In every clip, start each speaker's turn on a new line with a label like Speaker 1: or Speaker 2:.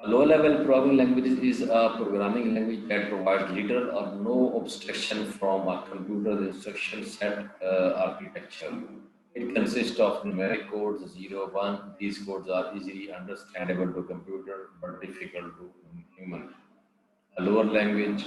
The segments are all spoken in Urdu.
Speaker 1: A low-level programming language is a programming language that provides little or no abstraction from a computer's instruction set architecture. It consists of numeric codes 0, 1. These codes are easily understandable to computer but difficult to human. A lower language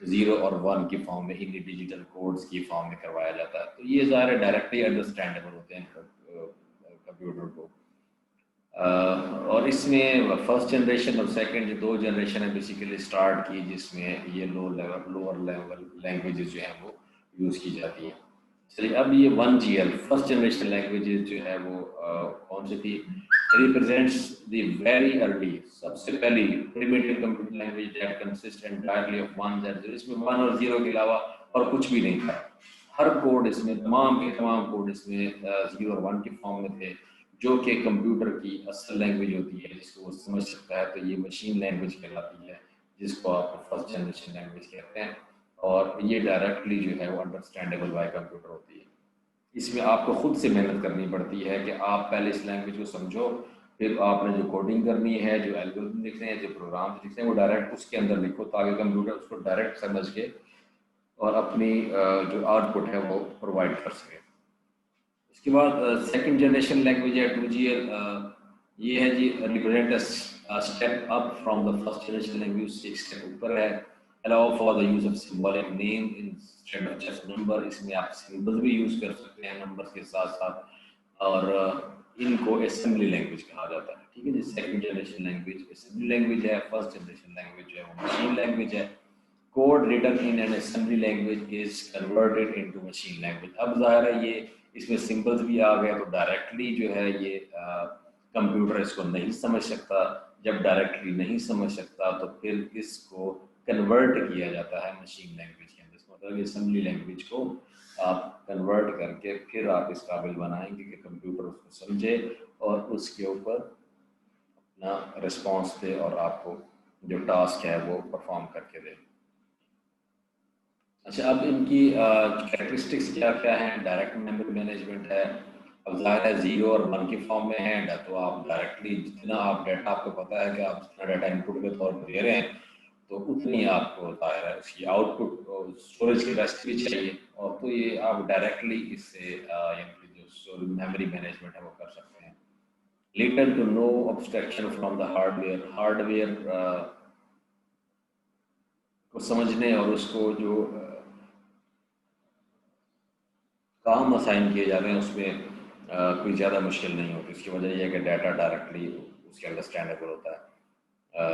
Speaker 1: 0 اور 1 کی فارم میں انہیں ڈیجیٹل کوڈز کی فارم میں کروایا جاتا ہے. تو یہ ظاہر ہے ڈائریکٹلی انڈرسٹینڈیبل ہوتے ہیں کمپیوٹر کو. اور اس میں فرسٹ جنریشن اور سیکنڈ جو 2 جنریشن ہے بیسیکلی اسٹارٹ کی جس میں یہ لوور لیول لینگویجز جو ہیں وہ یوز کی جاتی ہیں. چلیے اب یہ 1GL فرسٹ جنریشن لینگویجز جو ہے وہ کون سی تھی؟ ریپرزینٹس دی ویری ارلی سب سے پہلی primitive computer language that consist entirely of 1 and 0. اس میں 1 اور 0 کے علاوہ اور کچھ بھی نہیں تھا. ہر کوڈ اس میں تمام کے تمام کوڈ اس میں 0 اور 1 کی فارم میں تھے جو کہ کمپیوٹر کی اصل لینگویج ہوتی ہے جس کو وہ سمجھ سکتا ہے. تو یہ مشین لینگویج کہلاتی ہے جس کو آپ فرسٹ جنریشن لینگویج کہتے ہیں اور یہ ڈائریکٹلی جو ہے وہ انڈرسٹینڈیبل بائی کمپیوٹر ہوتی ہے. اس میں آپ کو خود سے محنت کرنی پڑتی ہے کہ آپ پہلے اس لینگویج کو سمجھو, پھر آپ نے جو کوڈنگ کرنی ہے, جو الگورتھم لکھنے ہیں, جو پروگرام لکھنے ہیں وہ ڈائریکٹ اس کے اندر لکھو تاکہ کمپیوٹر اس کو ڈائریکٹ سمجھ کے اور اپنی جو آؤٹ پٹ ہے وہ پرووائڈ کر سکے. اس کے بعد سیکنڈ جنریشن لینگویج ہے 2GL. یہ ہے جی represent step up from the first generation language, ایک اسٹیپ اوپر ہے. allow for the use of symbolic name instead of just number. اس میں آپ سمبل بھی یوز کر سکتے ہیں نمبر کے ساتھ ساتھ, اور ان کو اسمبلی لینگویج کہا جاتا ہے. ٹھیک ہے جی, second generation language assembly language ہے. فرسٹ جنریشن لینگویج جو ہے وہ مشین لینگویج ہے. Code written in an assembly language is converted into machine language. اب ظاہر ہے یہ اس میں سمبلز بھی آ گئے تو ڈائریکٹلی جو ہے یہ کمپیوٹر اس کو نہیں سمجھ سکتا. جب ڈائریکٹلی نہیں سمجھ سکتا تو پھر اس کو کنورٹ کیا جاتا ہے مشین لینگویج کے اندر. مطلب اسمبلی لینگویج کو آپ کنورٹ کر کے پھر آپ اس قابل بنائیں گے کہ کمپیوٹر اس کو سمجھے اور اس کے اوپر اپنا رسپانس دے اور آپ کو جو ٹاسک ہے وہ پرفارم کر کے دے. اچھا, اب ان کی کیریکٹرسٹکس کیا کیا ہیں؟ ڈائریکٹ میموری مینجمنٹ ہے. اب ظاہر ہے 0 اور 1 کی فارم میں ہے تو آپ ڈائریکٹلی جتنا آپ ڈیٹا, آپ کو پتہ ہے کہ آپ جتنا ڈیٹا ان پٹ کے طور پر دے رہے ہیں تو اتنی آپ کو ظاہر ہے اس کی آؤٹ پٹ اسٹوریج کیپیسٹی بھی چاہیے, اور تو یہ آپ ڈائریکٹلی اس سے یعنی جو میموری مینجمنٹ ہے وہ کر سکتے ہیں. Little to no abstraction from the hardware کو سمجھنے اور اس کو جو کام اسائن کیے جاتے ہیں اس میں کوئی زیادہ مشکل نہیں ہوتی. اس کی وجہ یہ ہے کہ ڈیٹا ڈائریکٹلی اس کے انڈرسٹینڈیبل ہوتا ہے.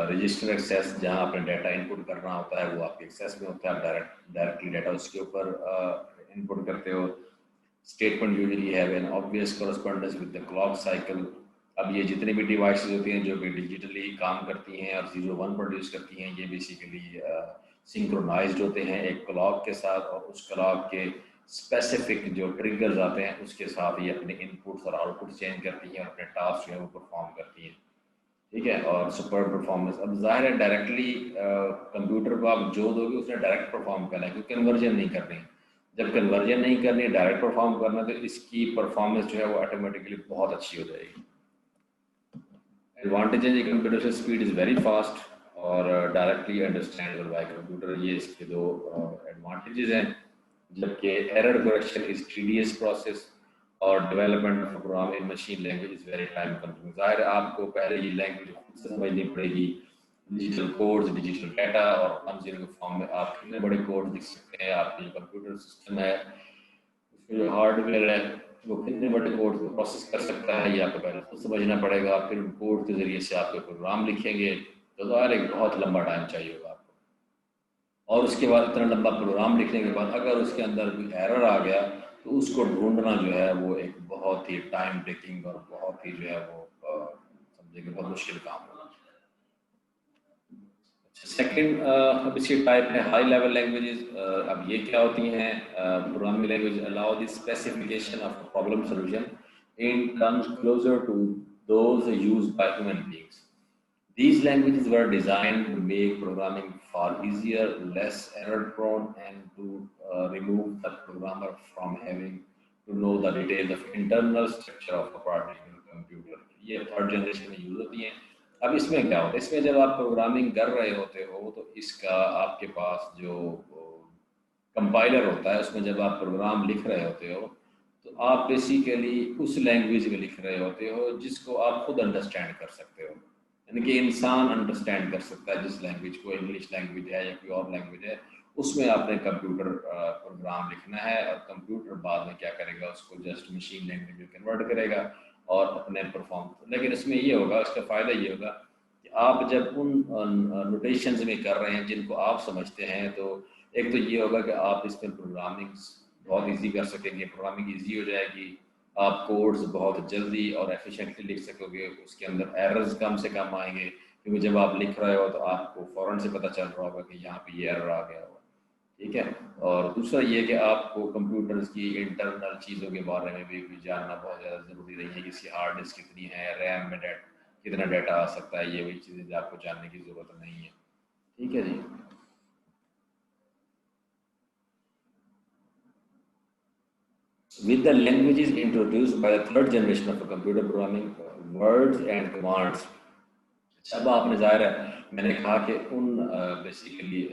Speaker 1: رجسٹر ایکسیس, جہاں آپ نے ڈیٹا ان پٹ کرنا ہوتا ہے وہ آپ کے ایکسیس میں ہوتا ہے, آپ ڈائریکٹلی ڈیٹا اس کے اوپر ان پٹ کرتے ہو. Statement usually have an obvious correspondence with the clock cycle. اب یہ جتنی بھی ڈیوائسز ہوتی ہیں جو کہ ڈیجیٹلی کام کرتی ہیں اور 0-1 پروڈیوس کرتی ہیں, یہ بیسیکلی سنکرونائزڈ ہوتے ہیں ایک کلاک کے ساتھ, اور اس کلاک کے اسپیسیفک جو ٹریگرز آتے ہیں اس کے ساتھ یہ اپنے ان پٹس اور آؤٹ پٹ چینج کرتی ہیں اور اپنے ٹاسک جو ہے وہ پرفارم کرتی ہیں. ٹھیک ہے, اور سپر پرفارمنس. اب ظاہر ہے ڈائریکٹلی کمپیوٹر کو آپ جو دو گے اس نے ڈائریکٹ پرفارم کرنا ہے کیونکہ کنورژن نہیں کرنی. جب کنورژن نہیں کرنی, ڈائریکٹ پرفارم کرنا, تو اس کی پرفارمنس جو ہے وہ آٹومیٹکلی بہت اچھی ہو جائے گی. ایڈوانٹیج ہے کمپیوٹر سے اسپیڈ از ویری فاسٹ اور ڈائریکٹلی انڈرسٹینڈیبل بائی کمپیوٹر. یہ اس کے 2 ایڈوانٹیجز ہیں. جبکہ error correction is tedious process اور development of program in machine language is very time consuming. ظاہر ہے آپ کو پہلے یہ لینگویج خود سے سمجھنی پڑے گی. ڈیجیٹل کوڈز, ڈیجیٹل ڈیٹا اور 1-0 فارم میں آپ کتنے بڑے کوڈ لکھ سکتے ہیں. آپ کی جو کمپیوٹر سسٹم ہے اس میں جو ہارڈ ویئر ہے وہ کتنے بڑے کوڈ کو پروسیس کر سکتا ہے, یہ آپ کو پہلے خود سمجھنا پڑے گا. پھر کوڈ کے ذریعے سے آپ کے پروگرام لکھیں گے تو ظاہر ایک بہت لمبا ٹائم چاہیے ہوگا آپ کو. اور اس کے بعد اتنا لمبا پروگرام لکھنے کے بعد اگر اس کے اندر کوئی ایرر آ گیا تو اس کو ڈھونڈنا جو ہے وہ ایک بہت ہی ٹائم ٹیکنگ اور بہت ہی جو ہے وہ سمجھے کہ بہت مشکل کام ہوگا. سیکنڈ اب اس کی ٹائپ ہے ہائی لیول لینگویجز. اب یہ کیا ہوتی ہیں؟ Programming language allow the specification of problem solution in terms closer to those used by human beings. These languages were designed to make programming far easier, less error prone, and to remove the programmer from having to know the details of internal structure of a particular computer. یہ تھرڈ جنریشن میں یوز ہوتی ہیں. اب اس میں کیا ہوتا ہے؟ اس میں جب آپ پروگرامنگ کر رہے ہوتے ہو تو اس کا آپ کے پاس جو کمپائلر ہوتا ہے اس میں جب آپ پروگرام لکھ رہے ہوتے ہو تو آپ بیسیکلی اس لینگویج میں لکھ رہے ہوتے ہو جس کو آپ خود انڈرسٹینڈ کر سکتے ہو. یعنی کہ انسان انڈرسٹینڈ کر سکتا ہے جس لینگویج کو, انگلش لینگویج ہے یا کوئی اور لینگویج ہے, اس میں آپ نے کمپیوٹر پروگرام لکھنا ہے، اور کمپیوٹر بعد میں کیا کرے گا، اس کو جسٹ مشین لینگویج میں کنورٹ کرے گا اور اپنے پرفارم. لیکن اس میں یہ ہوگا، اس کا فائدہ یہ ہوگا کہ آپ جب ان نوٹیشنز میں کر رہے ہیں جن کو آپ سمجھتے ہیں، تو ایک تو یہ ہوگا کہ آپ اس میں پروگرامنگ بہت ایزی کر سکیں گے، پروگرامنگ ایزی ہو جائے گی، آپ کوڈز بہت جلدی اور ایفیشینٹلی لکھ سکو گے، اس کے اندر ایررز کم سے کم آئیں گے، کیونکہ جب آپ لکھ رہے ہو تو آپ کو فوراً سے پتہ چل رہا ہوگا کہ یہاں پہ یہ ایرر آ گیا ہوگا. ٹھیک ہے. اور دوسرا یہ کہ آپ کو کمپیوٹرز کی انٹرنل چیزوں کے بارے میں بھی جاننا بہت زیادہ ضروری نہیں ہے، کہ اس کی ہارڈ ڈسک کتنی ہے، ریم میں کتنا ڈیٹا آ سکتا ہے، یہ وہی چیزیں آپ کو جاننے کی ضرورت نہیں ہے. ٹھیک ہے جی. With the languages introduced by the third generation of computer programming, words and commands. اب آپ نے ظاہر ہے میں نے کہا کہ ان بیسیکلی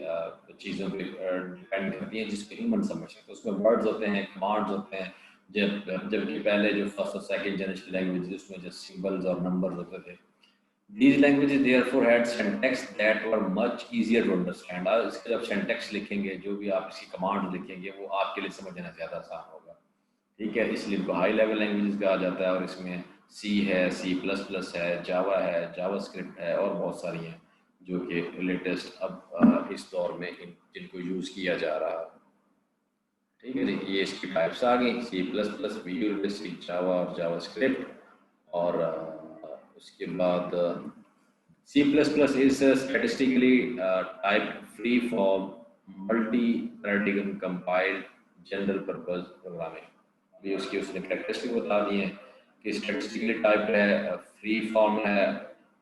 Speaker 1: چیزوں پہ ڈپینڈ کرتی ہیں جس کو ہیومن سمجھتے ہیں. اس میں ورڈز ہوتے ہیں، کمانڈز ہوتے ہیں. جبکہ پہلے جو فرسٹ اور سیکنڈ جنریشن لینگویج اس میں جو سمبلز اور نمبرز ہوتے تھے. These languages therefore had syntax that were much easier to understand. اس کا جب سینٹیکس لکھیں گے، جو بھی آپ اس کی کمانڈ لکھیں گے، وہ آپ کے لیے سمجھنا زیادہ آسان ہوگا. ٹھیک ہے. اس لیے ان کو ہائی لیول لینگویجز کہا جاتا ہے، اور اس میں سی ہے، سی پلس پلس ہے، جاوا ہے، جاوا اسکرپٹ ہے، اور بہت ساری ہیں جو کہ لیٹسٹ اب اس دور میں جن کو یوز کیا جا رہا ہے. ٹھیک ہے جی. یہ اس کی ٹائپس آ گئی، C plus plus, visual basic, Java اور جاوا اسکرپٹ. اور اس کے بعد C++ is a statistically typed free-form multi-paradigm compiled general purpose programming. ابھی اس نے کریکٹرسٹک بتا دی ہیں کہ اسٹیٹسٹکلی ٹائپڈ ہے، فری فارم ہے،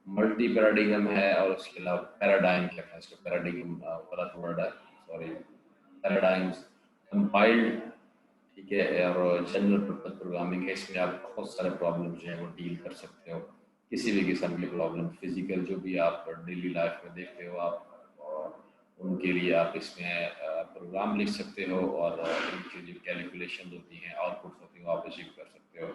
Speaker 1: ملٹی پیراڈیگم ہے، اور اس کے علاوہ پیراڈائم کیا ہے، اس کا پیراڈیگم غلط ورڈ ہے، سوری، پیراڈائمز کمپائلڈ. ٹھیک ہے. اور جنرل پرپز پروگرامنگ ہے، اس میں آپ بہت سارے پرابلم جو ہیں وہ ڈیل کر سکتے ہو، کسی بھی قسم کی پرابلم، فزیکل جو بھی آپ ڈیلی لائف میں دیکھتے ہو آپ، اور ان کے لیے آپ اس میں پروگرام لکھ سکتے ہو، اور ان کی جو کیلکولیشن ہوتی ہیں، آؤٹ پٹ ہوتی ہیں، وہ آپ اچیو کر سکتے ہو.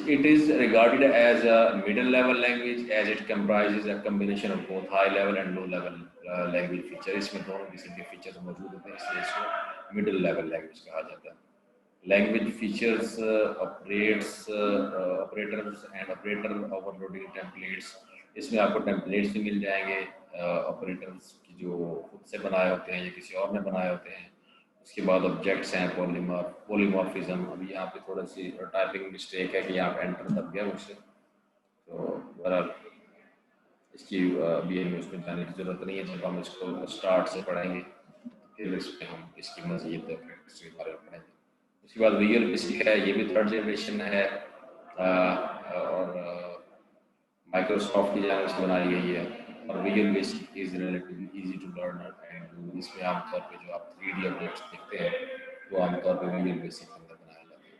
Speaker 1: It is regarded as a middle level language as it comprises a combination of both high level and low level language feature. اس میں دونوں قسم کے فیچرز موجود ہوتے ہیں، اس لیے اس کو middle level language کہا جاتا ہے. Language features operators and operator overloading templates. اس میں آپ کو ٹیمپلیٹس بھی مل جائیں گے آپریٹرس کی جو خود سے بنائے ہوتے ہیں یا کسی اور نے بنائے ہوتے ہیں. اس کے بعد آبجیکٹس ہیں، پولیمورفزم. ابھی یہاں پہ تھوڑا سی ٹائپنگ مسٹیک ہے کہ یہاں پہ انٹر دب گیا مجھ سے، تو بہرحال اس کی ابھی ہمیں اس میں جانے کی ضرورت نہیں ہے. جب ہم اس کو اسٹارٹ سے پڑھیں گے پھر اس میں ہم اس کی مزید پریکٹس کے بارے میں پڑھیں گے. اس کے بعد ویژول بیسک ہے، یہ بھی تھرڈ جنریشن ہے، اور مائکروسافٹ کی جانب سے بنائی گئی ہے. اور visual basic is relatively easy to learn and اس میں عام طور پہ جو آپ 3D آبجیکٹس دیکھتے ہیں وہ عام طور پہ ویژول بیسک کے اندر بنائے جاتے ہیں.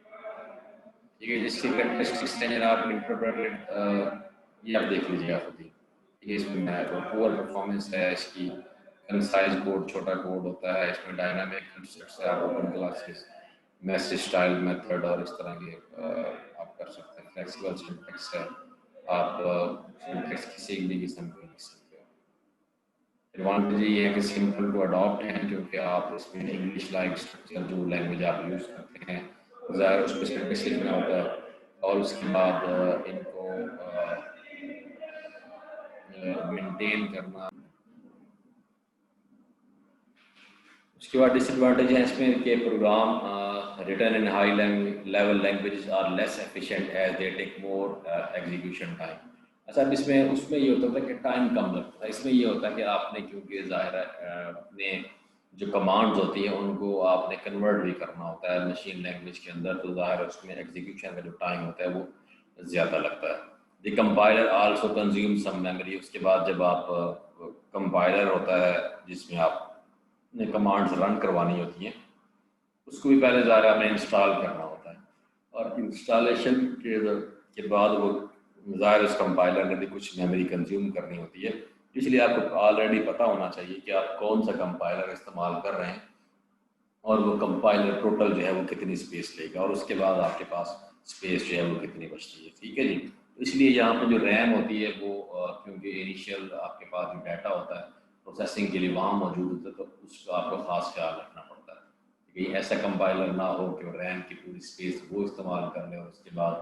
Speaker 1: ٹھیک ہے. اس کی کریکٹرسٹکس ہیں جناب انٹرپریٹڈ، یہ آپ دیکھ لیجیے آپ خود ہی. اس میں پور پرفارمنس ہے، اس کی کنسائز کوڈ، چھوٹا کوڈ ہوتا ہے، اس میں ڈائنامک کنسٹرکٹس ہے، آپ open classes, message style method اور اس طرح کے آپ کر سکتے ہیں. فلیکسیبل سنٹیکس ہے، آپ سنٹیکس کسی بھی قسم کو لکھ سکتے ہو. ایڈوانٹیج یہ ہے کہ سمپل ٹو اڈاپٹ ہیں، کیونکہ آپ اس میں انگلش لائک اسٹرکچر جو لینگویج آپ یوز کرتے ہیں ظاہر اس کو سنٹیکس لکھنا ہوتا ہے، اور اس کے بعد ان کو مینٹین کرنا. اس کے بعد ڈس ایڈوانٹیج ہیں اس میں کہ program written in high level languages are less efficient as they take more execution time. اچھا اب اس میں یہ ہوتا تھا کہ ٹائم کم لگتا ہے. اس میں یہ ہوتا ہے کہ آپ نے کیونکہ ظاہر ہے اپنے جو کمانڈز ہوتی ہیں ان کو آپ نے کنورٹ بھی کرنا ہوتا ہے مشین لینگویج کے اندر، تو ظاہر ہے اس میں ایگزیکیوشن کا جو ٹائم ہوتا ہے وہ زیادہ لگتا ہے. The compiler also consume some memory. اس کے بعد جب آپ کمپائلر ہوتا ہے جس میں آپ نے کمانڈز رن کروانی ہوتی ہیں، اس کو بھی پہلے ظاہر ہمیں انسٹال کرنا ہوتا ہے، اور انسٹالیشن کے بعد وہ ظاہر اس کمپائلر نے بھی کچھ میموری کنزیوم کرنی ہوتی ہے. اس لیے آپ کو آلریڈی پتہ ہونا چاہیے کہ آپ کون سا کمپائلر استعمال کر رہے ہیں، اور وہ کمپائلر ٹوٹل جو ہے وہ کتنی اسپیس لے گا، اور اس کے بعد آپ کے پاس اسپیس جو ہے وہ کتنی بچتی ہے. ٹھیک ہے جی. اس لیے یہاں پہ جو ریم ہوتی ہے وہ کیونکہ انیشیل آپ کے پاس جو ڈیٹا ہوتا ہے پروسیسنگ کے لیے وہاں موجود ہوتا ہے، تو اس کا آپ کو خاص خیال رکھنا پڑتا ہے کہ کہیں ایسا کمپائلر نہ ہو کہ ریم کی پوری اسپیس وہ استعمال کر لے، اور اس کے بعد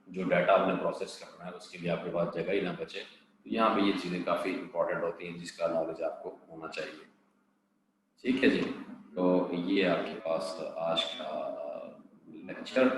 Speaker 1: جو ڈیٹا آپ نے پروسیس کرنا ہے اس کے لیے آپ کے پاس جگہ ہی نہ بچے. تو یہاں پہ یہ چیزیں کافی امپورٹنٹ ہوتی ہیں جس کا نالج آپ کو ہونا چاہیے. ٹھیک ہے جی. تو یہ آپ کے پاس آج کا لیکچر